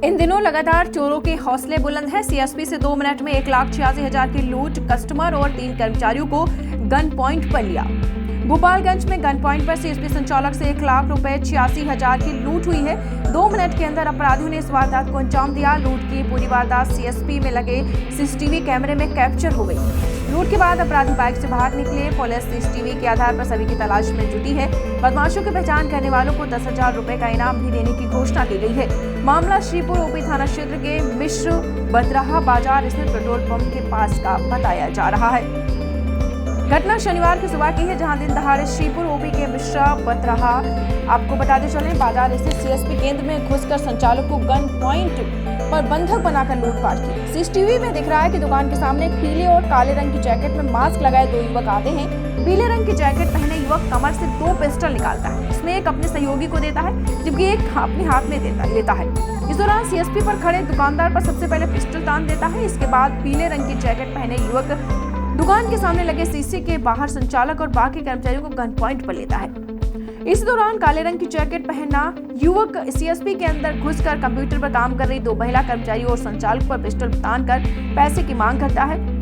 इन दिनों लगातार चोरों के हौसले बुलंद हैं। सीएसपी से 2 मिनट में 1,86,000 की लूट, कस्टमर और 3 कर्मचारियों को गन पॉइंट पर लिया। गोपालगंज में गन पॉइंट पर सीएसपी संचालक से 1 लाख रुपए 86,000 की लूट हुई है। 2 मिनट के अंदर अपराधियों ने इस वारदात को अंजाम दिया। लूट की पूरी वारदात सीएसपी में लगे सीसीटीवी कैमरे में कैप्चर हो गई। लूट के बाद अपराधी बाइक से बाहर निकले। पुलिस सीसीटीवी के आधार पर सभी की तलाश में जुटी है। बदमाशों की पहचान करने वालों को 10,000 रुपए का इनाम भी देने की घोषणा की गई है। मामला श्रीपुर ओपी थाना क्षेत्र के मिश्र बतराहा बाजार स्थित पेट्रोल पंप के पास का बताया जा रहा है। घटना शनिवार की सुबह की है, जहां दिन दहाड़े श्रीपुर ओपी के मिश्रा बतराहा आपको बताते चले बाजार स्थित सीएसपी केंद्र में घुसकर संचालक को गन पॉइंट पर बंधक बनाकर लूटपाट की। सीसीटीवी में दिख रहा है कि दुकान के सामने एक पीले और काले रंग की जैकेट में मास्क लगाए 2 युवक आते हैं। पीले रंग की जैकेट पहने युवक कमर से 2 पिस्टल निकालता है। इसमें एक अपने सहयोगी को देता है, जबकि एक अपने हाथ में लेता है। इस दौरान सीएसपी पर खड़े दुकानदार पर सबसे पहले पिस्टल तान देता है। इसके बाद पीले रंग की जैकेट पहने युवक दुकान के सामने लगे शीशे के बाहर संचालक और बाकी कर्मचारियों को गन पॉइंट पर लेता है। इस दौरान काले रंग की जैकेट पहना युवक सीएसपी के अंदर घुसकर कंप्यूटर पर काम कर रही 2 महिला कर्मचारियों और संचालक पर पिस्टल तानकर पैसे की मांग करता है।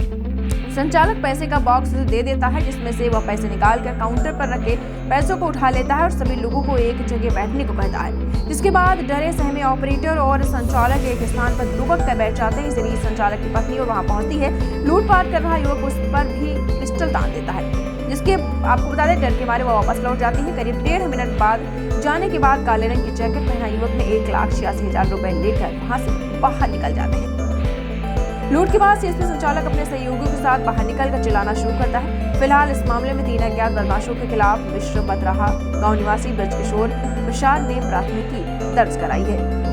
संचालक पैसे का बॉक्स दे देता है, जिसमें से वह पैसे निकालकर काउंटर पर रखे पैसों को उठा लेता है और सभी लोगों को एक जगह बैठने को कहता है। जिसके बाद डरे सहमे ऑपरेटर और संचालक एक स्थान पर दुबक कर बैठ जाते हैं। इस बीच संचालक की पत्नी और वहां पहुंचती है। लूटपाट कर रहा युवक उस पर भी पिस्टल तान देता है, जिसके आपको बता दें डर के मारे वह वापस लौट जाती है। करीब 1.5 मिनट बाद जाने के बाद काले रंग की जैकेट पहना युवक ने 1,86,000 रुपए लेकर वहां से बाहर निकल जाते हैं। लूट के बाद सीएसपी संचालक अपने सहयोगियों के साथ बाहर निकलकर चिल्लाना शुरू करता है। फिलहाल इस मामले में 3 अज्ञात बदमाशों के खिलाफ मिश्र बतराहा गांव निवासी ब्रजकिशोर प्रसाद ने प्राथमिकी दर्ज कराई है।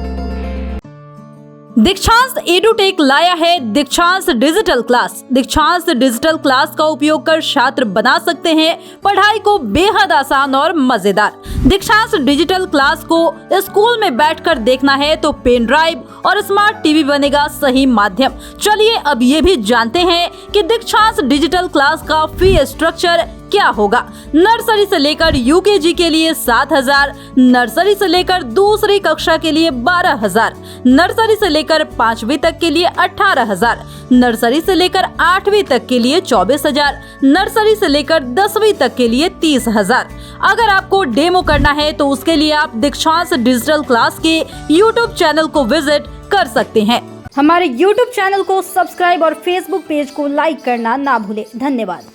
दीक्षांत एडुटेक लाया है दीक्षांत डिजिटल क्लास। दीक्षांत डिजिटल क्लास का उपयोग कर छात्र बना सकते हैं पढ़ाई को बेहद आसान और मजेदार। दीक्षांत डिजिटल क्लास को स्कूल में बैठकर देखना है तो पेन ड्राइव और स्मार्ट टीवी बनेगा सही माध्यम। चलिए अब ये भी जानते हैं कि दीक्षांत डिजिटल क्लास का फी स्ट्रक्चर क्या होगा। नर्सरी से लेकर यूकेजी के लिए 7,000, नर्सरी से लेकर दूसरी कक्षा के लिए 12,000, नर्सरी से लेकर 5वीं तक के लिए 18,000, नर्सरी से लेकर 8वीं तक के लिए 24,000, नर्सरी से लेकर 10वीं तक के लिए 30,000। अगर आपको डेमो करना है तो उसके लिए आप दीक्षांत डिजिटल क्लास के YouTube चैनल को विजिट कर सकते हैं। हमारे YouTube चैनल को सब्सक्राइब और Facebook पेज को लाइक करना ना भूलें। धन्यवाद।